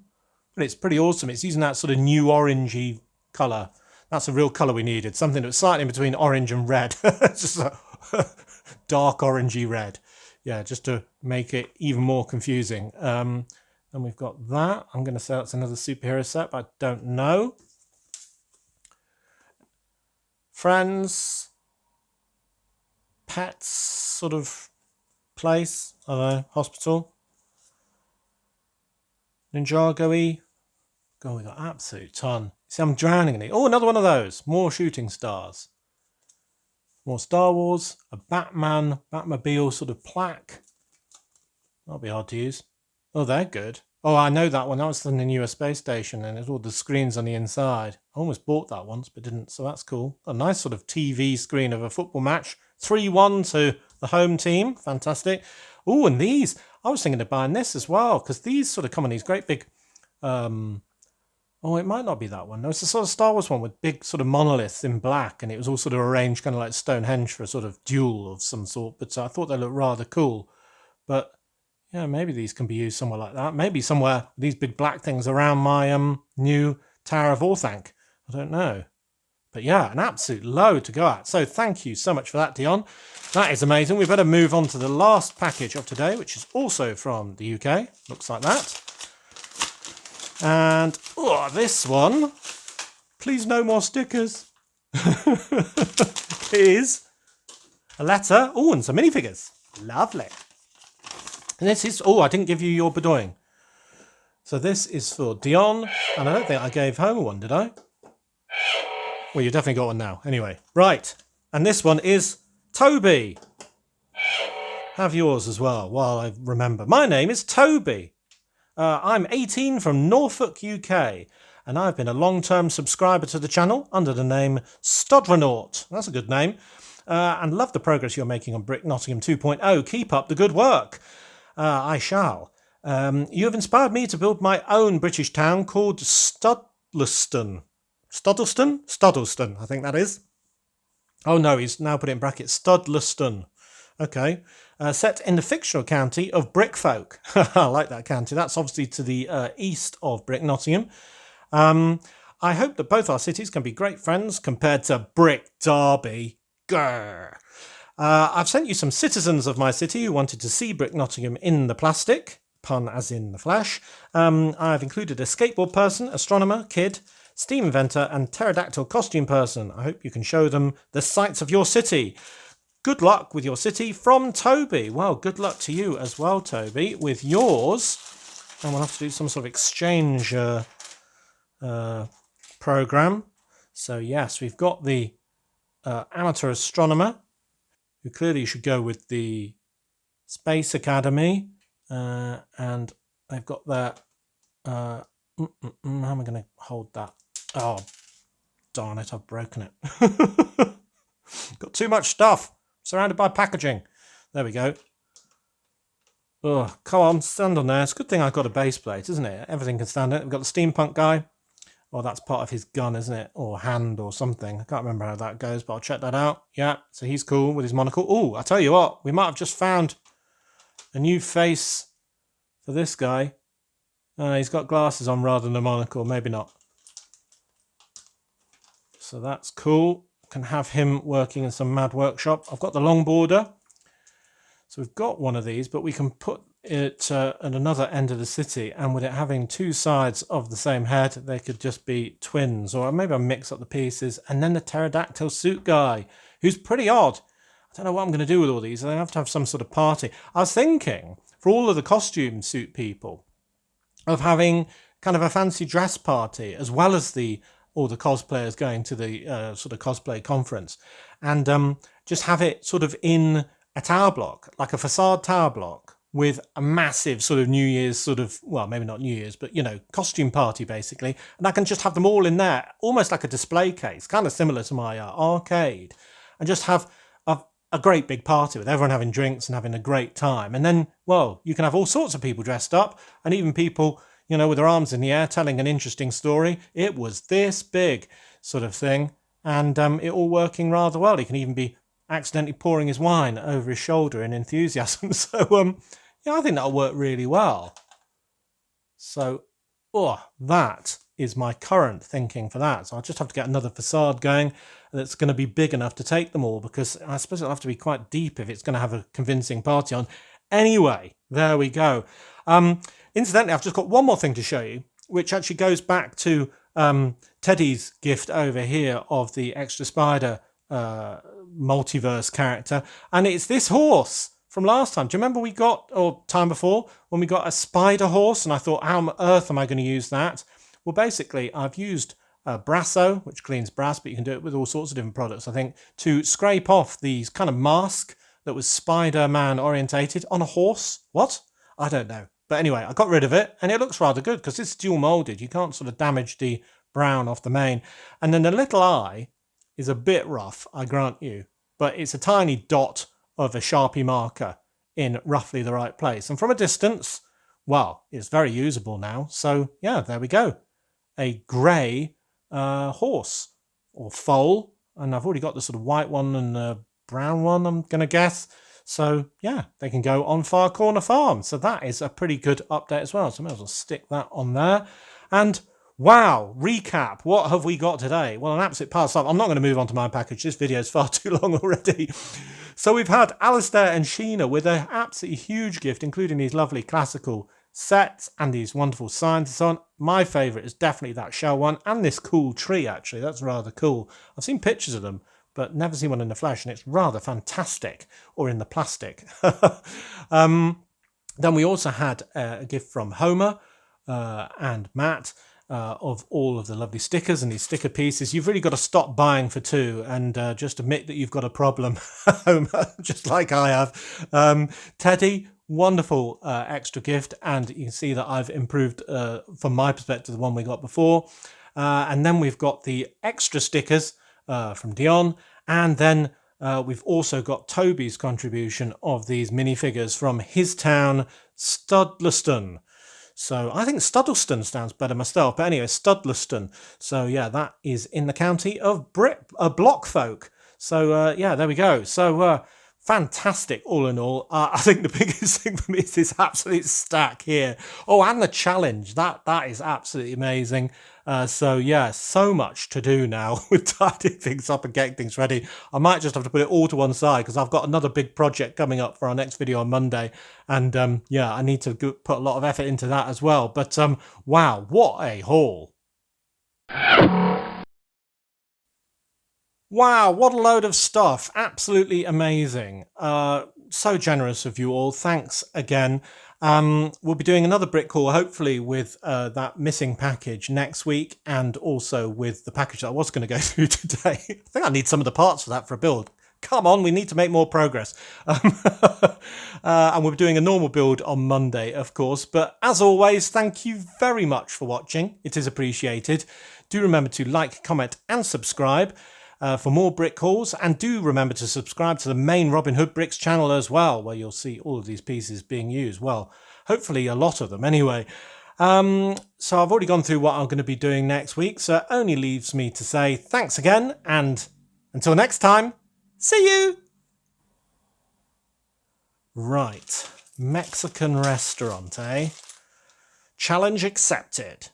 but it's pretty awesome. It's using that sort of new orangey colour. That's a real colour we needed. Something that was slightly in between orange and red. Just a dark orangey red. Yeah, just to make it even more confusing. And we've got that. I'm going to say that's another superhero set, but I don't know. Friends. Pets sort of place. I don't know. Hospital. Ninjago-y. God, we got an absolute ton. See, I'm drowning in it. Oh, another one of those. More shooting stars. More Star Wars. A Batmobile sort of plaque. That'll be hard to use. Oh, they're good. Oh, I know that one. That was from the newer space station, and it's all the screens on the inside. I almost bought that once, but didn't, so that's cool. A nice sort of TV screen of a football match. 3-1 to the home team. Fantastic. Oh, and these, I was thinking of buying this as well, because these sort of come in these great big, oh, it might not be that one. No, it's a sort of Star Wars one with big sort of monoliths in black, and it was all sort of arranged kind of like Stonehenge for a sort of duel of some sort, but I thought they looked rather cool. But yeah, maybe these can be used somewhere like that. Maybe somewhere, these big black things around my new Tower of Orthanc. I don't know. But yeah, an absolute load to go at. So thank you so much for that, Dion. That is amazing. We better move on to the last package of today, which is also from the UK. Looks like that. And this one, please no more stickers, is a letter. Oh, and some minifigures. Lovely. And this is, I didn't give you your Bedoying. So this is for Dion, and I don't think I gave Homer one, did I? Well, you've definitely got one now. Anyway, right. And this one is Toby. Have yours as well, while I remember. My name is Toby. I'm 18 from Norfolk, UK, and I've been a long-term subscriber to the channel under the name Stodranaut. That's a good name. And love the progress you're making on Brick Nottingham 2.0. Keep up the good work. I shall. You have inspired me to build my own British town called Studleston. Studleston, I think that is. Oh no, he's now put it in brackets. Studleston. Okay. Set in the fictional county of Brickfolk. I like that county. That's obviously to the east of Brick Nottingham. I hope that both our cities can be great friends compared to Brick Derby. Grr. I've sent you some citizens of my city who wanted to see Brick Nottingham in the plastic, pun as in the flesh. I've included a skateboard person, astronomer, kid, steam inventor, and pterodactyl costume person. I hope you can show them the sights of your city. Good luck with your city from Toby. Well, good luck to you as well, Toby, with yours. And we'll have to do some sort of exchange program. So yes, we've got the amateur astronomer, who clearly should go with the Space Academy, and they've got their how am I going to hold that? Oh, darn it, I've broken it. Got too much stuff, surrounded by packaging. There we go. Oh, come on, stand on there. It's a good thing I've got a base plate, isn't it? Everything can stand it. We've got the steampunk guy. Oh, that's part of his gun, isn't it? Or hand or something. I can't remember how that goes, but I'll check that out. Yeah, so he's cool with his monocle. Oh, I tell you what, we might have just found a new face for this guy. He's got glasses on rather than a monocle. Maybe not. So that's cool. Can have him working in some mad workshop. I've got the longboarder. So we've got one of these, but we can put it at another end of the city, and with it having two sides of the same head, they could just be twins, or maybe I'll mix up the pieces. And then the pterodactyl suit guy, who's pretty odd. I don't know what I'm going to do with all these. I have to have some sort of party. I was thinking, for all of the costume suit people, of having kind of a fancy dress party, as well as all the cosplayers going to the sort of cosplay conference, and just have it sort of in a tower block, like a facade tower block, with a massive sort of New Year's sort of, well, maybe not New Year's, but, costume party, basically. And I can just have them all in there, almost like a display case, kind of similar to my arcade, and just have a great big party with everyone having drinks and having a great time. And then, well, you can have all sorts of people dressed up, and even people, with their arms in the air telling an interesting story. It was this big sort of thing, and it all working rather well. He can even be accidentally pouring his wine over his shoulder in enthusiasm. So, I think that'll work really well. So, that is my current thinking for that. So I'll just have to get another facade going that's going to be big enough to take them all, because I suppose it'll have to be quite deep if it's going to have a convincing party on. Anyway, there we go. Incidentally, I've just got one more thing to show you, which actually goes back to Teddy's gift over here of the Extra Spider multiverse character, and it's this horse from last time. Do you remember we got, or time before, when we got a spider horse, and I thought, how on earth am I going to use that? Well, basically, I've used Brasso, which cleans brass, but you can do it with all sorts of different products, I think, to scrape off the kind of mask that was Spider-Man orientated on a horse. What? I don't know. But anyway, I got rid of it, and it looks rather good, because it's dual molded. You can't sort of damage the brown off the mane. And then the little eye is a bit rough, I grant you, but it's a tiny dot of a Sharpie marker in roughly the right place. And from a distance, well, it's very usable now. So yeah, there we go. A grey horse or foal. And I've already got the sort of white one and the brown one, I'm going to guess. So yeah, they can go on Far Corner Farm. So that is a pretty good update as well. So I may as well stick that on there. And wow, recap. What have we got today? Well, an absolute pile of stuff. I'm not going to move on to my package. This video is far too long already. So we've had Alistair and Sheena with an absolutely huge gift, including these lovely classical sets and these wonderful signs and so on. My favourite is definitely that shell one and this cool tree, actually. That's rather cool. I've seen pictures of them, but never seen one in the flesh, and it's rather fantastic, or in the plastic. Then we also had a gift from Homer and Matt of all of the lovely stickers and these sticker pieces. You've really got to stop buying for two and just admit that you've got a problem, Homer, just like I have. Teddy, wonderful extra gift, and you can see that I've improved from my perspective the one we got before. And then we've got the extra stickers from Dion, and then we've also got Toby's contribution of these minifigures from his town, Studleston. So I think Studleston sounds better myself, but anyway, Studleston. So yeah, that is in the county of Blockfolk. So yeah, there we go. So fantastic all in all. I think the biggest thing for me is this absolute stack here. Oh, and the challenge. That is absolutely amazing. So yeah, so much to do now with tidying things up and getting things ready. I might just have to put it all to one side because I've got another big project coming up for our next video on Monday. And yeah, I need to put a lot of effort into that as well. But wow, what a haul. Wow, what a load of stuff. Absolutely amazing. So generous of you all. Thanks again. We'll be doing another brick haul, hopefully with that missing package next week, and also with the package that I was going to go through today. I think I need some of the parts for that for a build. Come on, we need to make more progress. And we'll be doing a normal build on Monday, of course. But as always, thank you very much for watching. It is appreciated. Do remember to like, comment and subscribe for more brick hauls, and do remember to subscribe to the main Robin Hood Bricks channel as well, where you'll see all of these pieces being used. Well, hopefully a lot of them anyway. So I've already gone through what I'm going to be doing next week, so it only leaves me to say thanks again, and until next time, see you! Right, Mexican restaurant, eh? Challenge accepted.